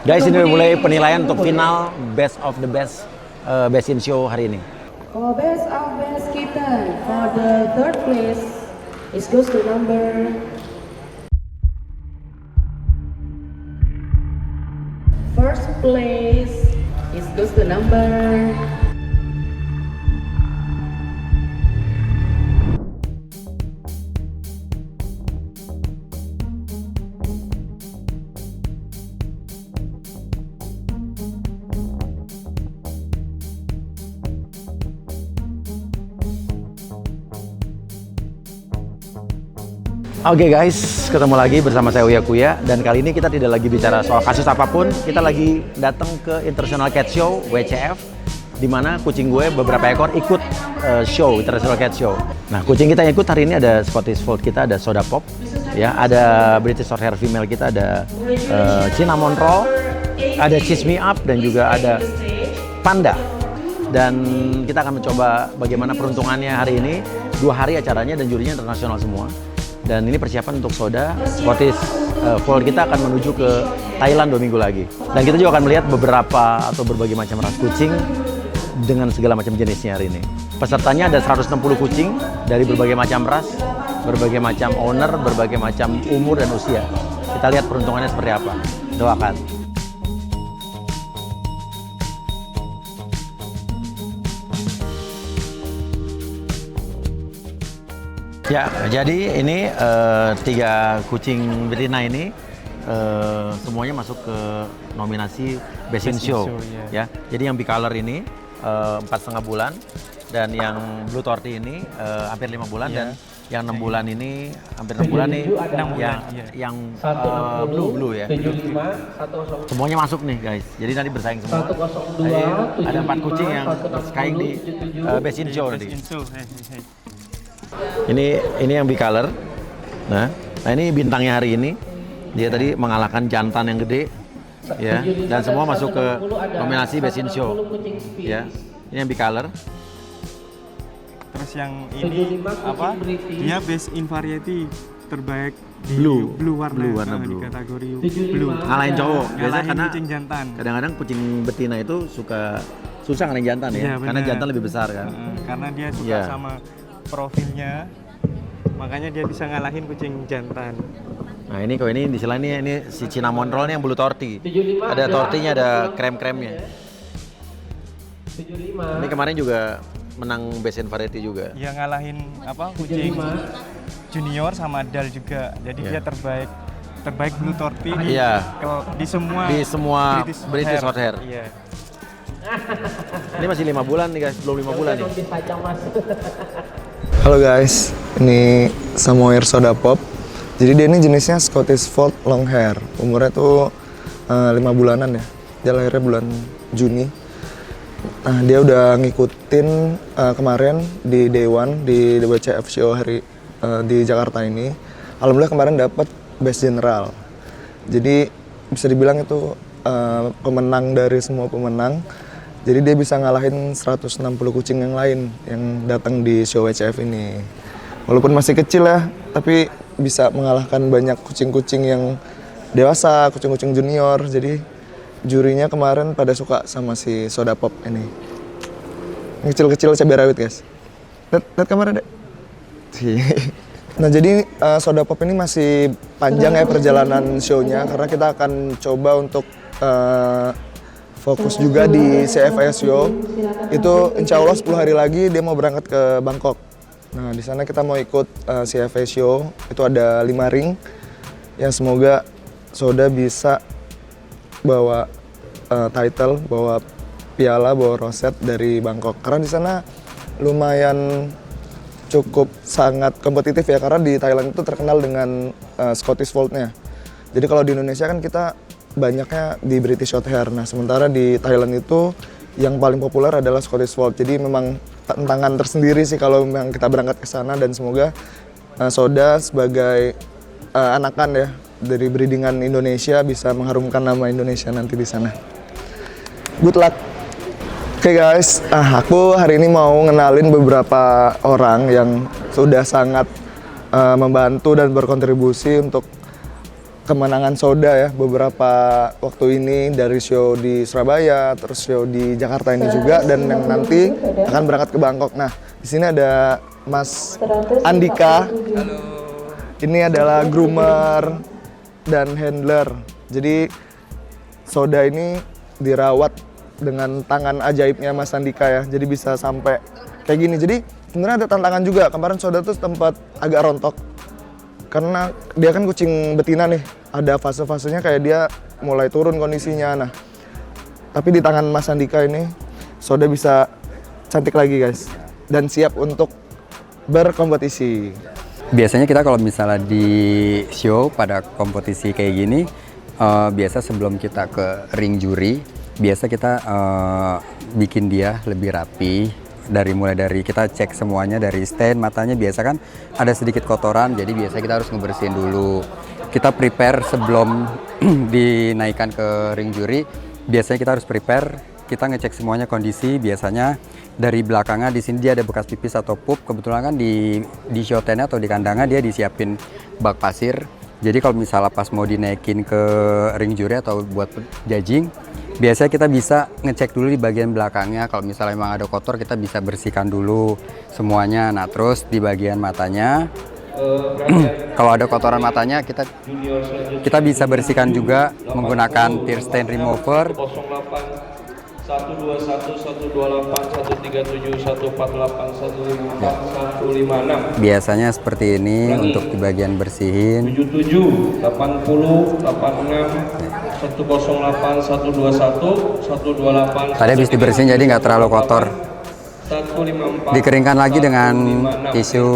Guys, ini udah mulai penilaian untuk final Best of the Best Best in Show hari ini. For best of best kita, for the third place, it goes to number. First place, it goes to number. Oke guys, ketemu lagi bersama saya Uya Kuya, dan kali ini kita tidak lagi bicara soal kasus apapun. Kita lagi datang ke International Cat Show WCF, di mana kucing gue beberapa ekor ikut show International Cat Show. Nah, kucing kita yang ikut hari ini ada Scottish Fold kita, ada Soda Pop, ya, ada British Shorthair female kita, ada Cinnamon Roll, ada Cheese Me Up, dan juga ada Panda. Dan kita akan mencoba bagaimana peruntungannya hari ini. 2 hari acaranya dan jurinya internasional semua. Dan ini persiapan untuk Soda Scottish Fold kita akan menuju ke Thailand 2 minggu lagi. Dan kita juga akan melihat beberapa atau berbagai macam ras kucing dengan segala macam jenisnya hari ini. Pesertanya ada 160 kucing dari berbagai macam ras, berbagai macam owner, berbagai macam umur dan usia. Kita lihat peruntungannya seperti apa. Doakan. Ya, jadi ini 3 kucing betina ini semuanya masuk ke nominasi Best in Show, ya. Jadi yang bicolor ini 4,5 bulan, dan yang blue torty ini hampir 5 bulan, dan yang 6 bulan ini hampir 6 bulan nih, yang blue ya. Semuanya masuk nih guys. Jadi nanti bersaing semua. Ada 4 kucing yang bersaing di Best in Show tadi. Ini yang bicolor. Nah, ini bintangnya hari ini. Dia tadi mengalahkan jantan yang gede, ya. Dan semua masuk ke nominasi Best in Show, ya. Ini yang bicolor. Terus yang ini apa? Dia Best in Variety terbaik di Blue warna blue. di kategori blue. Ngalahin cowok. Biasanya Ngalahin karena kucing jantan. kadang-kadang kucing betina itu susah ngalahin jantan ya. Iya, Karena benar. jantan lebih besar kan. Karena dia suka Iya. sama profilnya, makanya dia bisa ngalahin kucing jantan. Nah, ini di sela ini si Cinnamon Roll nih yang blue torty. Ada tortinya, ada krem-kremnya. Ini kemarin juga menang Best in Variety juga. Dia ngalahin apa? Kucing junior sama dal juga. Jadi dia terbaik blue torty Iya. di semua British Shorthair. Iya. Ini masih 5 bulan nih guys, belum 5 bulan nih. Halo guys, ini Samoyed Soda Pop. Jadi dia ini jenisnya Scottish Fold Long Hair. Umurnya tuh 5 bulanan ya. Dia lahirnya bulan Juni. Nah, dia udah ngikutin kemarin di Day One di WCF Show di Jakarta ini. Alhamdulillah kemarin dapat Best General. Jadi bisa dibilang itu pemenang dari semua pemenang. Jadi dia bisa ngalahin 160 kucing yang lain yang datang di show WCF ini. Walaupun masih kecil ya, tapi bisa mengalahkan banyak kucing-kucing yang dewasa, kucing-kucing junior. Jadi jurinya kemarin pada suka sama si Soda Pop ini. Yang kecil-kecil cabai rawit guys. Lihat kamera deh. Nah, jadi Soda Pop ini masih panjang ya perjalanan show-nya, karena kita akan coba untuk fokus juga di CFS Show. Itu insya Allah 10 hari lagi dia mau berangkat ke Bangkok. Nah, di sana kita mau ikut CFS Show. Itu ada 5 ring yang semoga Soda bisa bawa title, bawa piala, bawa roset dari Bangkok. Karena di sana lumayan cukup sangat kompetitif ya, karena di Thailand itu terkenal dengan Scottish Fold-nya. Jadi kalau di Indonesia kan kita banyaknya di British Shorthair. Nah, sementara di Thailand itu yang paling populer adalah Scottish Fold. Jadi memang tantangan tersendiri sih kalau memang kita berangkat ke sana, dan semoga Soda sebagai anakan ya dari breedingan Indonesia bisa mengharumkan nama Indonesia nanti di sana. Good luck. Oke guys, aku hari ini mau ngenalin beberapa orang yang sudah sangat membantu dan berkontribusi untuk kemenangan Soda ya beberapa waktu ini, dari show di Surabaya, terus show di Jakarta ini juga, dan yang nanti akan berangkat ke Bangkok. Nah, di sini ada Mas Andika. Ini adalah groomer dan handler. Jadi Soda ini dirawat dengan tangan ajaibnya Mas Andika ya. Jadi bisa sampai kayak gini. Jadi sebenarnya ada tantangan juga. Kemarin Soda tuh tempat agak rontok. Karena dia kan kucing betina nih. Ada fase-fasenya kayak dia mulai turun kondisinya. Nah, tapi di tangan Mas Andika ini Soda bisa cantik lagi guys. Dan siap untuk berkompetisi. Biasanya kita kalau misalnya di show pada kompetisi kayak gini, biasa sebelum kita ke ring juri, biasa kita bikin dia lebih rapi. Mulai dari kita cek semuanya dari stand, matanya biasa kan ada sedikit kotoran, jadi biasa kita harus ngebersihin dulu. Kita prepare sebelum dinaikkan ke ring juri, biasanya kita harus prepare, kita ngecek semuanya kondisi. Biasanya dari belakangnya di sini dia ada bekas pipis atau pup, kebetulan kan di show tent atau di kandangnya dia disiapin bak pasir. Jadi kalau misalnya pas mau dinaikin ke ring juri atau buat judging, biasanya kita bisa ngecek dulu di bagian belakangnya. Kalau misalnya memang ada kotor, kita bisa bersihkan dulu semuanya. Nah, terus di bagian matanya, kalau ada kotoran matanya, kita bisa bersihkan juga menggunakan tear stain remover. 121, 128, 137, 148, 154, 156. Biasanya seperti ini untuk di bagian bersihin. 77, 80, 86, 108, 121, 128. Tadi habis dibersihin jadi nggak terlalu kotor. 154. Dikeringkan lagi dengan tisu.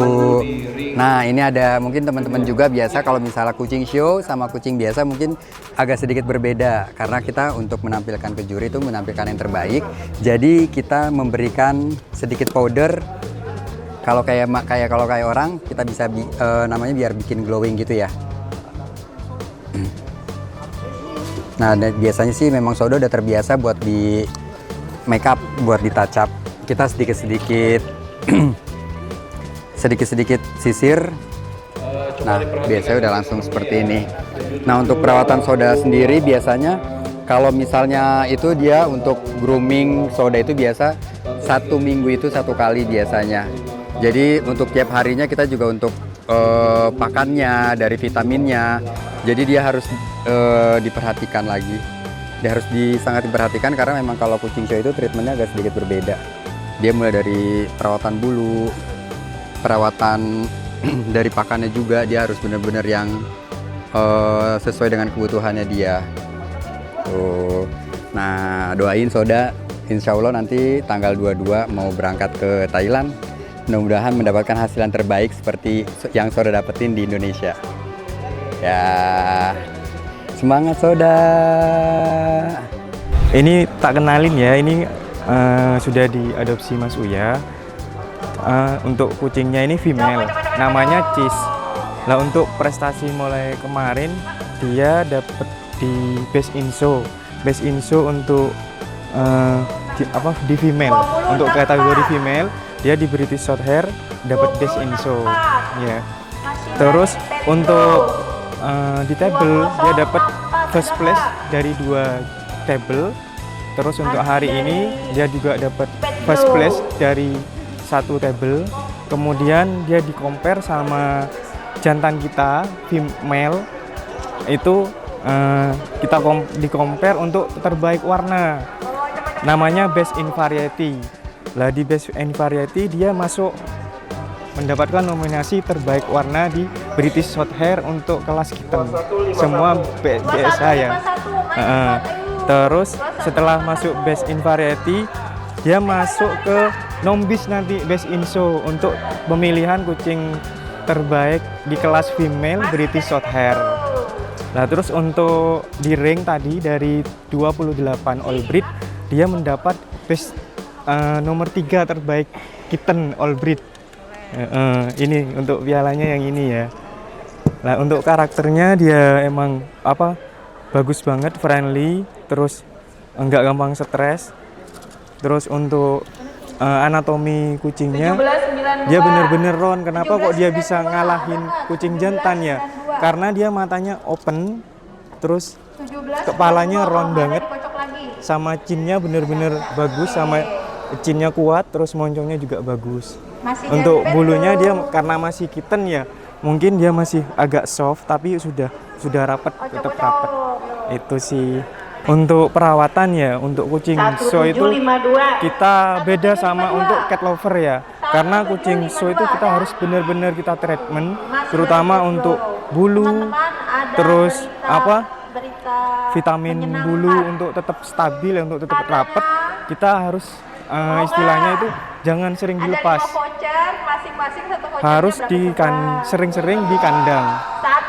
Nah, ini ada mungkin teman-teman juga biasa kalau misalnya kucing show sama kucing biasa mungkin agak sedikit berbeda, karena kita untuk menampilkan ke juri itu menampilkan yang terbaik. Jadi kita memberikan sedikit powder. Kalau kayak orang kita bisa namanya biar bikin glowing gitu ya. Nah, biasanya sih memang Soda udah terbiasa buat di make up, buat di touch up. Kita sedikit-sedikit sisir. Nah, biasanya udah langsung seperti ini. Nah, untuk perawatan Soda sendiri biasanya kalau misalnya itu dia untuk grooming Soda itu biasa 1 minggu itu 1 kali biasanya. Jadi untuk tiap harinya kita juga untuk pakannya, dari vitaminnya. Jadi dia harus diperhatikan lagi. Dia harus sangat diperhatikan karena memang kalau kucing show itu treatmentnya agak sedikit berbeda. Dia mulai dari perawatan bulu, perawatan dari pakannya juga, dia harus benar-benar yang sesuai dengan kebutuhannya dia. Tuh. Nah, doain Soda, insya Allah nanti tanggal 22 mau berangkat ke Thailand. Mudah-mudahan mendapatkan hasil yang terbaik seperti yang Soda dapetin di Indonesia. Ya, semangat Soda. Ini tak kenalin ya, ini sudah diadopsi Mas Uya. Untuk kucingnya ini female, namanya Cheese. Lah untuk prestasi mulai kemarin dia dapat di Best in Show untuk di female. Untuk kategori female dia di British Shorthair dapat Best in Show. Ya. Terus untuk di table dia dapat first place dari 2 table. Terus untuk hari ini dia juga dapat first place dari 1 table. Kemudian dia di-compare sama jantan kita female itu kita di-compare untuk terbaik warna. Namanya Best in Variety. Lah di Best in Variety dia masuk mendapatkan nominasi terbaik warna di British Shorthair untuk kelas kitten. Semua BSA ya. Terus setelah masuk Best in Variety, dia masuk ke Nombis nanti Best in Show untuk pemilihan kucing terbaik di kelas female British Shorthair. Nah, terus untuk di ring tadi dari 28 all breed, dia mendapat best nomor 3 terbaik kitten all breed. Ini untuk pialanya yang ini ya. Nah, untuk karakternya dia emang bagus banget, friendly, terus enggak gampang stres. Terus untuk anatomi kucingnya dia bener-bener Ron. Kenapa kok dia bisa ngalahin kucing jantan ya? karena dia matanya open, terus kepalanya round banget, sama chinnya bener-bener bagus, sama chinnya kuat, terus moncongnya juga bagus. Untuk bulunya dia karena masih kitten ya, mungkin dia masih agak soft, tapi sudah rapet, tetap rapet. Itu sih. Untuk perawatan ya, untuk kucing show itu kita beda sama untuk cat lover ya. Karena kucing show itu kita harus benar-benar kita treatment, terutama untuk bulu, terus vitamin bulu untuk tetap stabil, untuk tetap rapet. Kita harus istilahnya itu jangan sering dilepas. Harus sering-sering di kandang.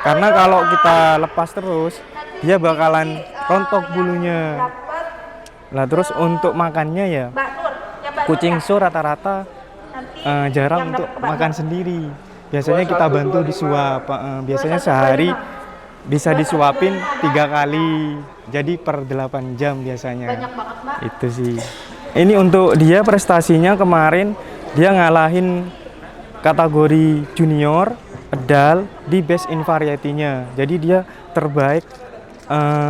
Karena kalau kita lepas terus, dia bakalan rontok bulunya. Nah terus untuk makannya ya, kucing show rata-rata jarang untuk makan sendiri. Biasanya kita bantu disuap. Biasanya sehari bisa disuapin 3 kali. Jadi per 8 jam biasanya. Itu sih. Ini untuk dia prestasinya kemarin dia ngalahin kategori junior, adult di best in variety-nya. Jadi dia terbaik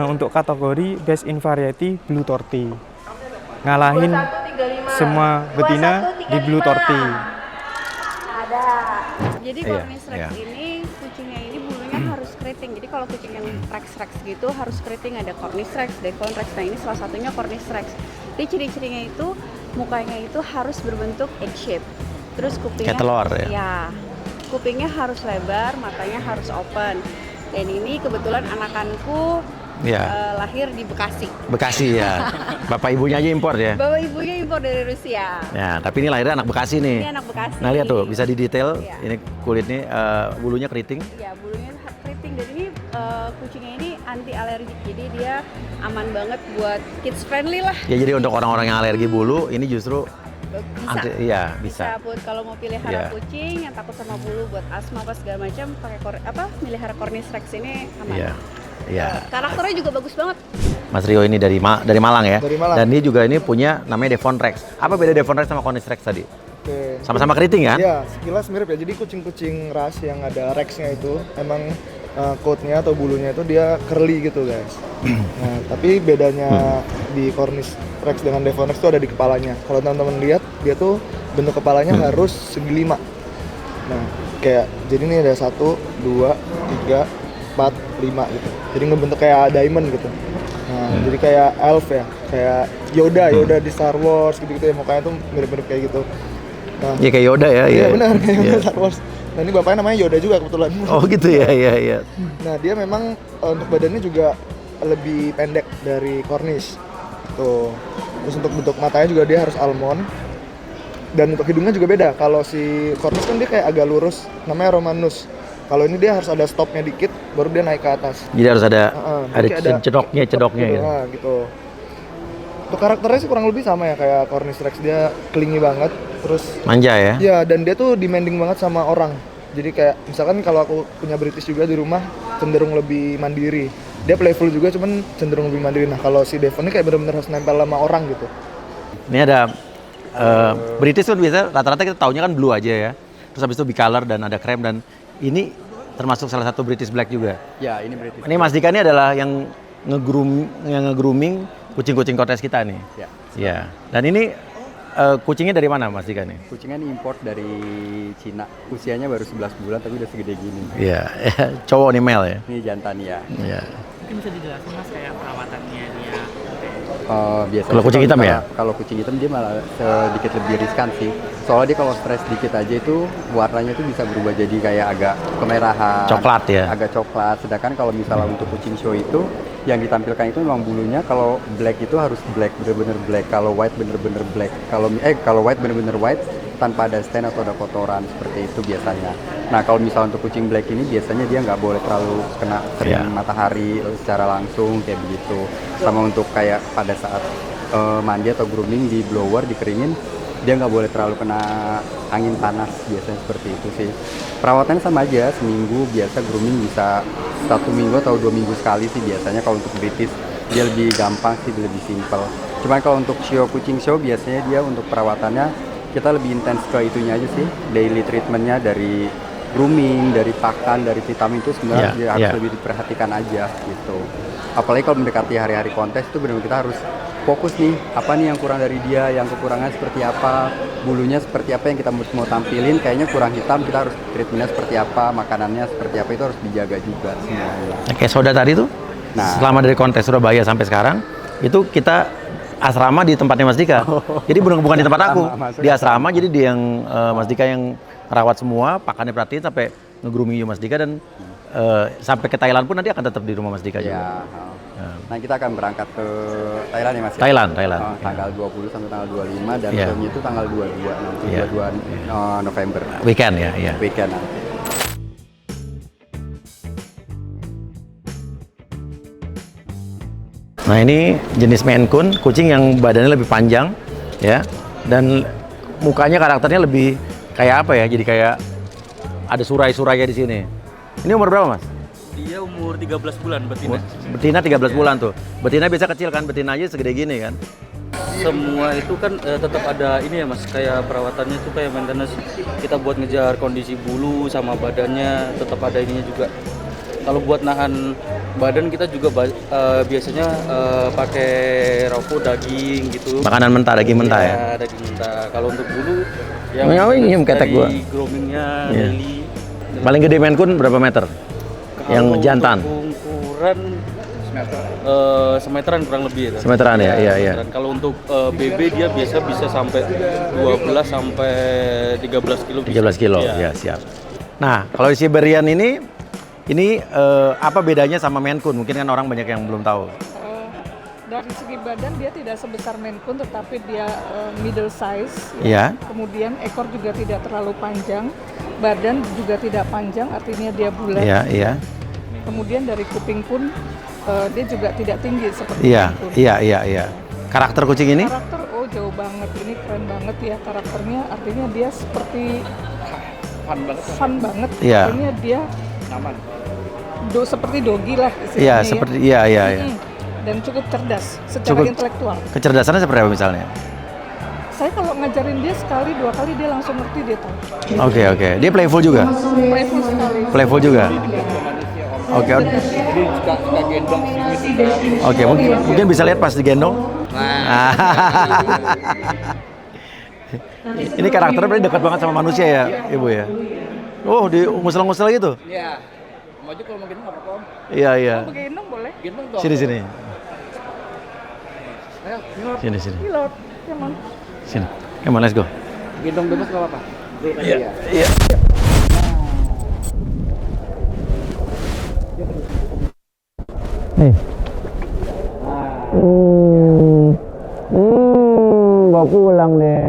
untuk kategori best in variety Blue Tortie, ngalahin semua betina di Blue Tortie. Jadi Cornish Rex ini kucingnya ini bulunya harus keriting. Jadi kalau kucing yang Rex gitu harus keriting, ada Cornish Rex, Devon Rex. Nah ini salah satunya Cornish Rex. Jadi ciri-cirinya itu mukanya itu harus berbentuk egg shape. Terus kupingnya kayak telur ya. Ya. Kupingnya harus lebar, matanya harus open. Dan ini kebetulan anakanku lahir di Bekasi. Bekasi ya. Bapak ibunya aja impor ya. Bapak ibunya impor dari Rusia. Ya, tapi ini lahirnya anak Bekasi nih. Ini anak Bekasi. Nah lihat tuh, bisa didetail. Iya. Ini kulitnya, bulunya keriting. Ya, bulunya keriting. Dan ini kucingnya ini anti alergik. Jadi dia aman banget buat kids friendly lah. Ya jadi untuk orang-orang yang alergi bulu, ini justru Bisa. iya bisa. Buat kalau mau pelihara kucing yang takut sama bulu buat asma apa segala macam pakai melihara Cornish Rex ini aman. Iya. Iya. Karakternya juga bagus banget. Mas Rio ini dari Malang ya. Dari Malang. Dan dia juga ini punya namanya Devon Rex. Apa beda Devon Rex sama Cornish Rex tadi? Oke. Sama-sama keriting kan? Iya, sekilas mirip ya. Jadi kucing-kucing ras yang ada Rex-nya itu emang coat-nya atau bulunya itu dia curly gitu guys. Nah, tapi bedanya di Cornish Rex dengan Devon Rex itu ada di kepalanya. Kalau teman-teman lihat, dia tuh bentuk kepalanya harus segi 5. Nah, kayak jadi ini ada 1, 2, 3, 4, 5 gitu. Jadi ngebentuk kayak diamond gitu. Nah, jadi kayak elf ya, kayak Yoda di Star Wars gitu-gitu ya, mukanya tuh mirip-mirip kayak gitu. Nah, Iya kayak Yoda ya. iya benar kayak Yoda Star Wars. Nah, ini bapaknya namanya Yoda juga kebetulan. Oh gitu ya, iya. Nah, dia memang untuk badannya juga lebih pendek dari Cornish. Tuh. Terus untuk bentuk matanya juga dia harus almond. Dan untuk hidungnya juga beda. Kalau si Cornish kan dia kayak agak lurus, namanya Romanus. Kalau ini dia harus ada stopnya dikit, baru dia naik ke atas. Jadi harus ada kayak cedoknya gitu, gitu. nah, gitu. Untuk karakternya sih kurang lebih sama ya kayak Cornish Rex, dia clingy banget, terus Manja ya. ya dan dia tuh demanding banget sama orang. Jadi kayak misalkan kalau aku punya British juga di rumah cenderung lebih mandiri. Dia playful juga cuman cenderung lebih mandiri. Nah, kalau si Devon ini kayak bener-bener harus nempel sama orang gitu. Ini ada British tuh biasa rata-rata kita taunya kan blue aja ya. Terus habis itu bicolor dan ada krem, dan ini termasuk salah satu British Black juga. Ya, ini British. Ini Mas Dika ini adalah yang nge-grooming kucing-kucing Cornish kita nih. Ya. Iya. Dan ini kucingnya dari mana Mas Dika nih? Kucingnya ini import dari Cina. Usianya baru 11 bulan tapi udah segede gini. Iya, cowok nih male ya. Ini jantan ya. Iya. Mungkin bisa dijelasin Mas kayak perawatannya dia. Biasanya Kalau kucing hitam ya? Kalau kucing hitam dia malah sedikit lebih riskan sih. Soalnya dia kalau stres dikit aja itu warnanya tuh bisa berubah jadi kayak agak kemerahan. Coklat ya? Agak coklat. Sedangkan kalau misalnya untuk kucing show itu yang ditampilkan itu memang bulunya kalau black itu harus black, bener-bener black. Kalau white bener-bener black. Kalau white bener-bener white tanpa ada stain atau ada kotoran, seperti itu biasanya. Nah, kalau misalnya untuk kucing black ini biasanya dia nggak boleh terlalu kena kering matahari secara langsung kayak begitu. Sama untuk kayak pada saat mandi atau grooming di blower dikeringin, dia nggak boleh terlalu kena angin panas, biasanya seperti itu sih. Perawatannya sama aja, seminggu biasa grooming bisa 1 minggu atau 2 minggu sekali sih biasanya. Kalau untuk British dia lebih gampang sih, lebih simple. Cuman kalau untuk kucing show biasanya dia untuk perawatannya kita lebih intens ke itunya aja sih, daily treatmentnya dari grooming, dari pakan, dari vitamin itu sebenarnya Iya, harus iya. lebih diperhatikan aja gitu. Apalagi kalau mendekati hari-hari kontes itu benar-benar kita harus fokus nih, apa nih yang kurang dari dia, yang kekurangan seperti apa, bulunya seperti apa yang kita mau tampilin, kayaknya kurang hitam, kita harus treatmentnya seperti apa, makanannya seperti apa, itu harus dijaga juga semuanya. Nah, kayak Soda tadi tuh, Nah. selama dari kontes Surabaya sampai sekarang, itu kita asrama di tempatnya Mas Dika. Jadi bukan di tempat aku, Masuk di asrama. Jadi dia yang Mas Dika yang rawat semua, pakannya perhatiin sampai nge-grooming Mas Dika, dan sampai ke Thailand pun nanti akan tetap di rumah Mas Dika juga. Ya. Nah, kita akan berangkat ke Thailand ya Mas ya? Thailand. Tanggal 20 sampai tanggal 25 dan Iya. filmnya itu tanggal 22 nanti, Iya. 22 November. Weekend ya, iya. Weekend nanti. Nah ini jenis Maine Coon, kucing yang badannya lebih panjang ya, dan mukanya karakternya lebih kayak apa ya? Jadi kayak ada surai-surainya di sini. Ini umur berapa Mas? Dia umur 13 bulan betina. Betina 13 bulan tuh. Betina biasa kecil kan, betina aja segede gini kan. Semua itu kan tetap ada ini ya Mas, kayak perawatannya itu kayak maintenance. Kita buat ngejar kondisi bulu sama badannya, tetap ada ininya juga. Kalau buat nahan badan kita juga biasanya pakai raw food, daging gitu. Makanan mentah, daging mentah ya. Daging mentah. Kalau untuk bulu yang Nyium ketek dari gua. groomingnya, Iya. daily. Paling gede Maine Coon berapa meter? Yang Kalau jantan. untuk ukuran semeteran kurang lebih ya. Semeteran ya, iya. Semeteran. Kalau untuk BB dia biasa bisa sampai 12 sampai 13 kilo. 13 kilo, ya siap. Nah kalau Siberian ini apa bedanya sama Maine Coon? Mungkin kan orang banyak yang belum tahu. Dari segi badan dia tidak sebesar Maine Coon, tetapi dia middle size. Iya. Kemudian ekor juga tidak terlalu panjang, badan juga tidak panjang, artinya dia bulat. Iya. Kemudian dari kuping pun dia juga tidak tinggi seperti Iya, Maine Coon. iya. Karakter kucing ini? Karakter, jauh banget, ini keren banget ya karakternya. Artinya dia seperti fun banget. Iya. Artinya dia Aman. seperti dogi lah Iya, istilahnya ya. seperti iya. Dan cukup cerdas secara Cukup. intelektual. Kecerdasannya seperti apa misalnya? Saya kalau ngajarin dia sekali dua kali dia langsung ngerti, dia tahu. Oke. Dia playful juga? Playful sekali. Playful juga? Oke. Oke, mungkin bisa lihat pas digendong. Ini karakternya berarti dekat banget sama manusia ya, Ibu ya? Oh, di ngusel-ngusel gitu? Iya. Maju kalau mau gendong nggak apa-apa. Iya. Mau gendong boleh? Gendong dong. Sini. Ayo, Sini. Pilot, come on. Sini. Come on, let's go. gendong bebas nggak apa-apa. Iya. Nih. Mau pulang deh.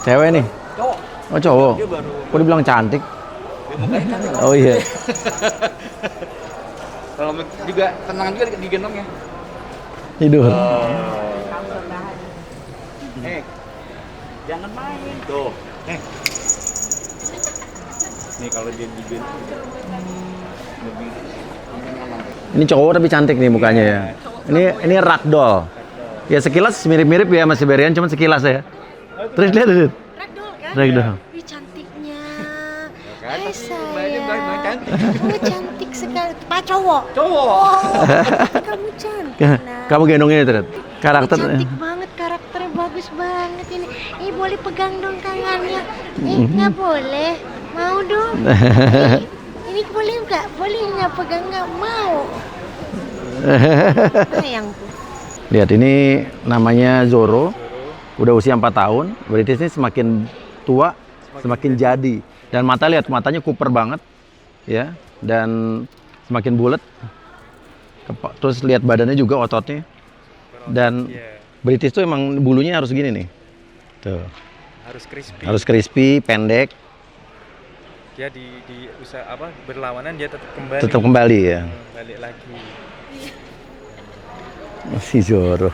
Cewek nih? Cowok. Oh cowok? Kok dibilang cantik? Oh iya. Kalau juga tenang juga digendong ya. Tidur. Jangan main. Tuh. Nih kalau dia digendong lebih Ini cowok tapi cantik nih mukanya ya. Ini ragdoll. Ya sekilas mirip-mirip ya sama Siberian, cuman sekilas ya. Terus lihat. Ragdoll kan? Ragdoll. Wih cantiknya. Hai sayang. Oh cantik sekali. Pak cowok. Oh, kamu cantik. Nah. Kamu gendongnya terus. Karakter. Cantik banget, karakternya bagus banget ini. Boleh pegang dong tangannya. Nggak boleh. Mau dong. Ini boleh nggak? Boleh nggak pegang nggak? Mau. Sayangku. Lihat ini namanya Zoro. Udah usia 4 tahun. Berarti ini semakin tua, semakin jadi. Dan matanya kuper banget, ya. Dan semakin bulat. Terus lihat badannya juga, ototnya. Dan British tuh emang bulunya harus gini nih. Tuh. Harus crispy, pendek. Dia di usaha berlawanan dia tetap kembali. Tetap kembali ya. Balik lagi. Si Zoro.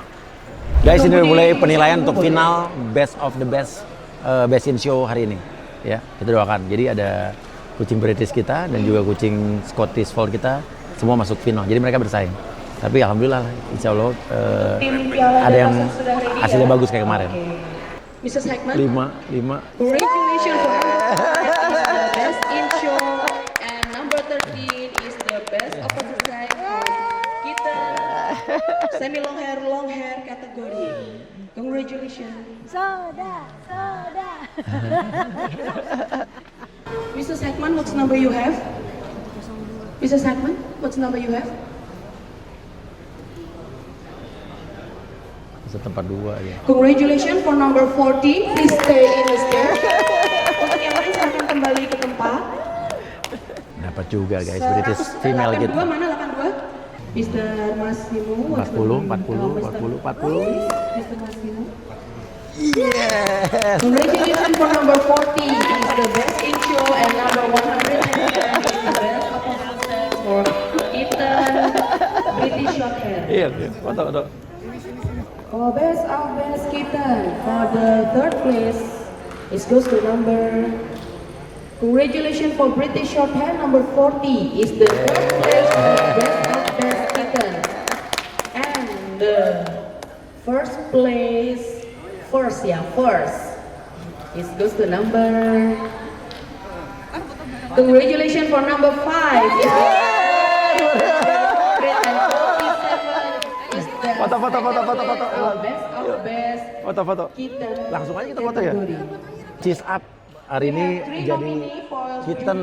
Guys, ini udah mulai penilaian untuk final best of the best in show hari ini. Ya, kita doakan. Jadi ada kucing British kita dan juga kucing Scottish Fold kita semua masuk final. Jadi mereka bersaing. Tapi alhamdulillah, insya Allah ada yang hasilnya bagus kayak kemarin. Mrs. Heckman. 5. Congratulations for the best in show and number 13 is the best of the design kita semi long hair category. Congratulations. Soda. Mrs. Heckman, what's number you have? Mrs. Heckman, what's number you have? Tempat 2 ya. Congratulations for number 14. Please stay in the chair. Untuk yang lain silakan kembali ke tempat. Dapat juga guys, British female gitu. 82 mana 82? Mr. Massimo. 40. Mr. Massimo. Yes. Congratulations for number 40. Is the best in show and number 110 is the best of for Ethan British short hair. Iya, foto. For best kitten, for the third place, it goes to number. Congratulations for British short hair number 40 is the third place for best kitten, and the first place, first, it goes to number. Congratulations for number 5. Foto. Langsung aja kita foto ya. Cheese up hari ini jadi kitten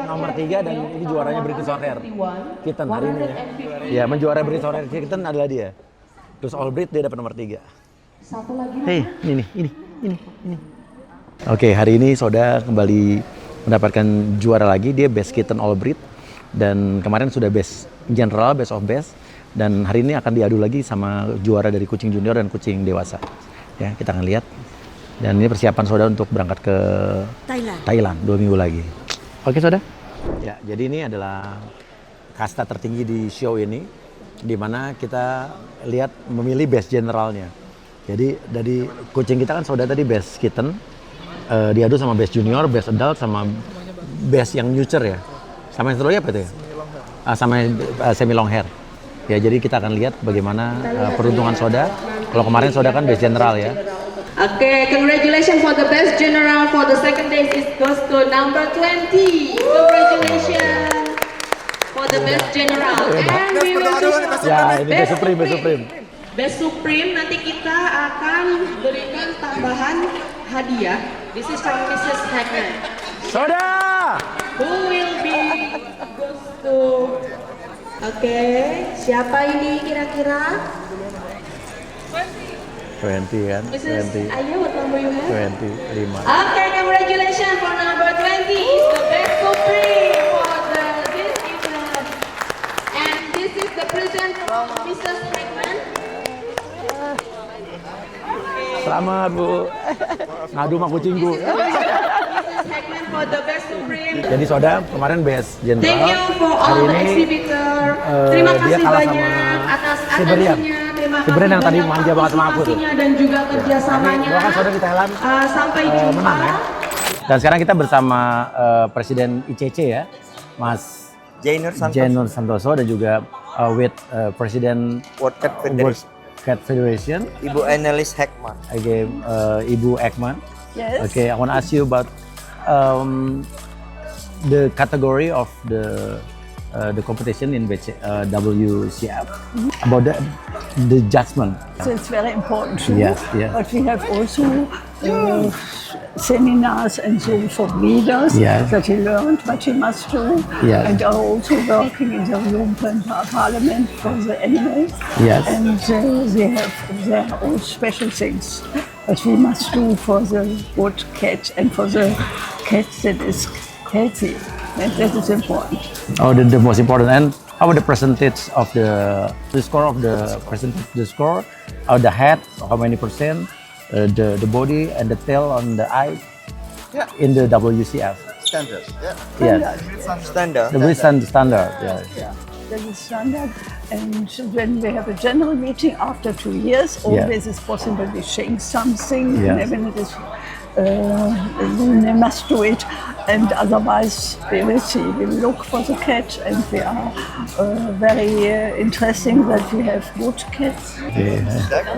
nomor 3 dan ini juaranya British short hair. Kitten hari ini ya. Ya, menjuara British short hair kitten adalah dia. Terus all breed dia dapat nomor 3. Satu lagi. Hei, ini. Oke, hari ini Soda kembali mendapatkan juara lagi. Dia best kitten all breed dan kemarin sudah best general, best of best. Dan hari ini akan diadu lagi sama juara dari kucing junior dan kucing dewasa. Ya, kita akan lihat. Dan ini persiapan Soda untuk berangkat ke Thailand 2 minggu lagi. Oke, Soda. Ya, jadi ini adalah kasta tertinggi di show ini, di mana kita lihat memilih best generalnya. Jadi dari kucing kita kan Soda tadi best kitten, diadu sama best junior, best adult, sama best yang nurture ya. Sama yang satu lagi apa itu ya? Sama semi long hair. Ya, jadi kita akan lihat bagaimana peruntungan Soda. Kalau kemarin Soda kan best general ya. Okay, congratulations for the best general for the second day. It goes to number 20. Congratulations for the best general. And we will Ya, ini best supreme. Best Supreme nanti kita akan berikan tambahan hadiah. This is from Mrs. Heckman. Soda! Who will be goes to. Oke, siapa ini kira-kira? 20 kan? Mrs. 20. Aya, what number you have? 25. Okay, congratulations for number 20. It's the best Supreme for this event. And this is the present from Mrs. Heckman. Selamat, Bu. Ngadu sama kucingku. Mrs. Heckman for the best Supreme. Jadi Soda kemarin best general. Thank you for all the exhibitor. Terima dia kasih kalah banyak sama atas Siberian. atensinya. Terima kasih Siberian yang tadi banyak manja banget sama aku tuh. partisipasinya dan juga kerjasamanya. Doakan Soda di Thailand Sampai jumpa. menang ya. Dan sekarang kita bersama Presiden ICC ya, Mas Jainur Santoso dan juga with Presiden World Cat Federation. Cat Federation. Ibu Annelies Heckman. Okay, Ibu Heckman. Yes. Okay, I want to ask you about the category of the competition in which WCF about the judgment. So it's very important too. Yes. But we have also seminars and so for leaders that he learned what he must do, and are also working in the European Parliament for the animals. Yes. And they have their own special things that we must do for the good cat and for the cat that is healthy. And that is important. Oh, the most important. And how about the percentage of the score of the percentage, the score of the head? How many percent? The body and the tail on the eye in the WCF. Standard. Yes. Standard. The British standard. Yeah. That is standard. And when we have a general meeting after 2 years, always is possible we change something. Yes. And when it is They must do it, and otherwise we will see. We will look for the cat, and we are very interesting that we have good cats. Okay.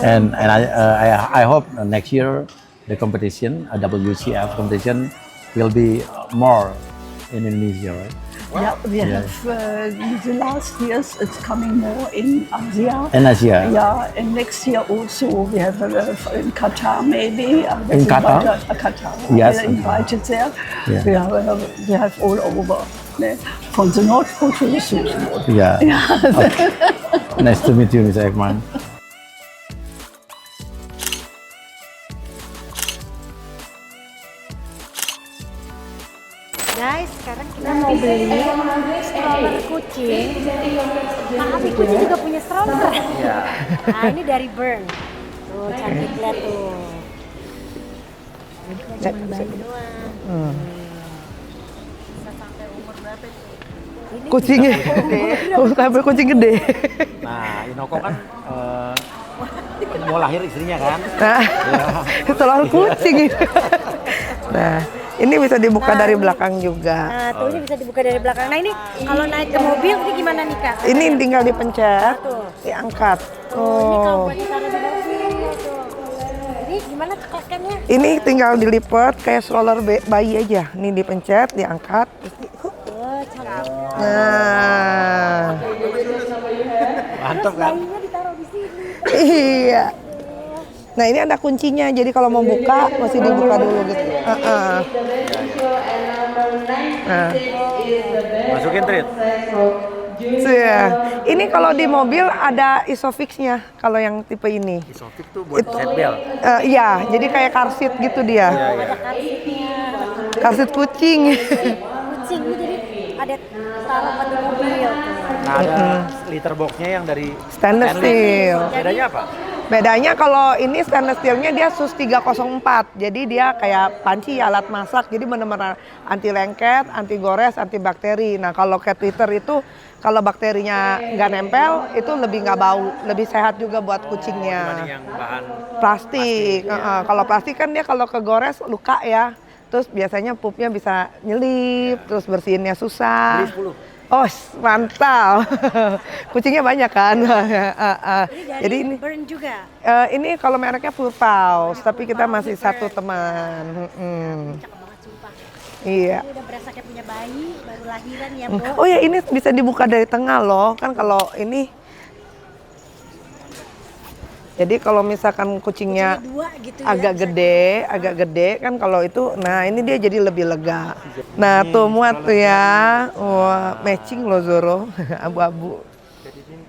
And I hope next year the competition, a WCF competition, will be more in Indonesia, right? Yeah, we have the last years it's coming more in Asia. In Asia. Yeah, and next year also we have in Qatar maybe. In Qatar? Qatar. Yes. We are invited there. Yeah. We have all over. From the North Pole to the South Pole. Yeah. Okay. Nice to meet you, Mr. Ekman. Guys, sekarang kita mau beli stroller kucing. Nah, kucing juga punya stroller. Iya. Nah, ini dari Burn. Tuh, cantik lihat tuh. Ini cuma bayi doang. Bisa sampai umur berapa tuh? Ini Kucingnya sampai kucing gede. Nah, Inoko kan mau lahir istrinya kan? Nah, selalu kucing itu. Nah, ini bisa dibuka dari belakang juga. Nah, tuh ini bisa dibuka dari belakang. Nah, ini kalau naik ke mobil ini gimana nih, Kak? Ini tinggal dipencet, diangkat. Ini kalau buat ditaruh di mobil tuh. Ini gimana cekaknya? Ini tinggal dilipat kayak stroller bayi aja. Ini dipencet, diangkat. Oh, cantik. Nah, mantap kan? Bayinya ditaruh di sini. iya. Nah, ini ada kuncinya. Jadi kalau mau buka, mesti dibuka dulu gitu. Nah. Masukin treat. Ini kalau di mobil ada isofixnya. Kalau yang tipe ini. Isofix tuh buat seatbelt. Iya, jadi kayak car seat gitu dia. Ada karsitnya. Car seat kucing. Kucing ini jadi ada taruh buat di mobil. Nah, ada liter boxnya yang dari Stainless steel. Bedanya apa? Bedanya kalau ini stainless steelnya dia SUS 304. Jadi dia kayak panci alat masak. Jadi benar-benar anti lengket, anti gores, anti bakteri. Nah, kalau cat litter itu kalau bakterinya nggak nempel itu lebih nggak bau, lebih sehat juga buat kucingnya. Yang bahan plastik. Kalau plastik kan dia kalau kegores luka ya. Terus biasanya pupnya bisa nyelip, terus bersihinnya susah. Beli 10. Oh, mantap. Kucingnya banyak kan? Jadi ini Burn juga. Ini kalau mereknya Full Paws, tapi kita masih satu teman. Cakep banget sumpah. Iya. Ini udah berasa kayak punya bayi, baru lahiran ya, Bu. Oh ya, ini bisa dibuka dari tengah loh. Kan kalau ini jadi kalau misalkan kucingnya dua gitu agak gede kan kalau itu, nah ini dia jadi lebih lega. Nah tuh muat tuh ya, wah matching loh Zoro, abu-abu.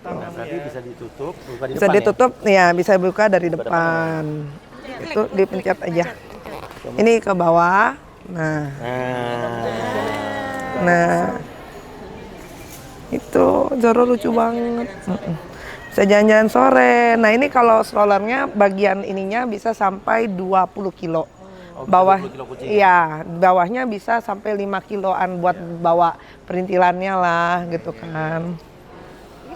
Nah, berarti bisa ditutup, buka di Bisa depan ditutup, ya bisa buka dari depan. Itu dipencet aja. Ini ke bawah, nah itu Zoro lucu banget. Bisa jalan-jalan sore. Nah ini kalau strollernya bagian ininya bisa sampai 20 kilo. Bawah, iya, bawahnya bisa sampai 5 kiloan buat bawa perintilannya lah gitu kan.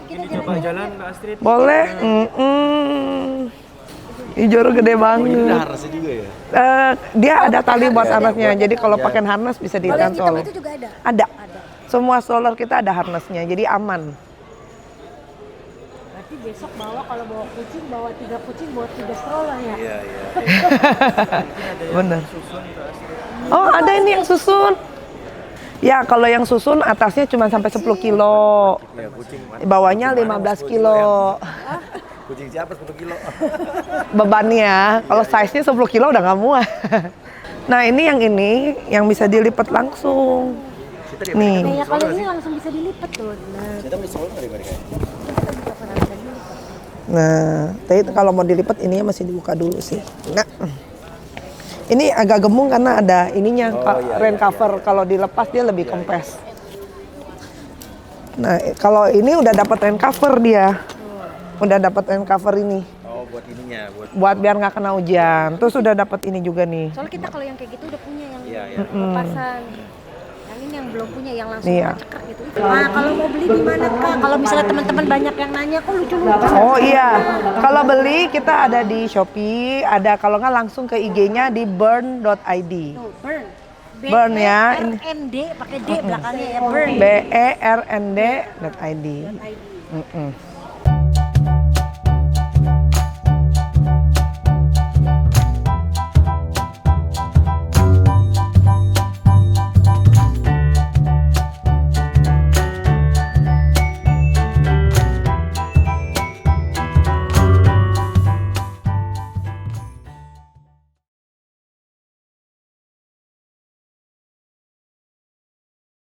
Ini coba jalan Mbak Astrid. Boleh. Ini Zoro gede banget. Oh, ini ada harnessnya juga ya? Dia ada tali buat harnessnya. Jadi kalau pakai harness bisa ditancol. Itu juga ada. Ada. Semua stroller kita ada harnessnya. Jadi aman. Berarti besok kalau bawa kucing, bawa 3 kucing, bawa 3 stroller ya? Iya. Bener. Oh ada ini yang susun. Ya kalau yang susun atasnya cuma sampai 10 kilo. Bawahnya 15 kilo. Kucing siapa 10 kilo? Bebannya, kalau size-nya 10 kilo udah nggak muat. Nah ini yang bisa dilipat langsung. Nih. Nah, ya kalau ini langsung bisa dilipat tuh. Nah. Kita beli stroller dari mereka. Nah, tapi kalau mau dilipat ininya masih dibuka dulu sih. Nah, ini agak gemung karena ada ininya rain cover. Kalau dilepas dia lebih kempes. Nah, kalau ini udah dapat rain cover dia, udah dapat rain cover ini. Oh, buat ininya, buat biar nggak kena hujan. Terus udah dapat ini juga nih. Soalnya kita kalau yang kayak gitu udah punya yang Iya. lepasan. Yang ini yang belum punya yang langsung Iya. cekrek gitu. Nah, kalau mau beli di mana Kak? Kalau misalnya teman-teman banyak yang nanya, kok lucu-lucu. Oh iya, kalau beli kita ada di Shopee, ada kalau nggak langsung ke IG-nya di burn.id. Tuh, Burn. Burn ya. BERND pakai D belakangnya ya, Burn. BERND.id. .id.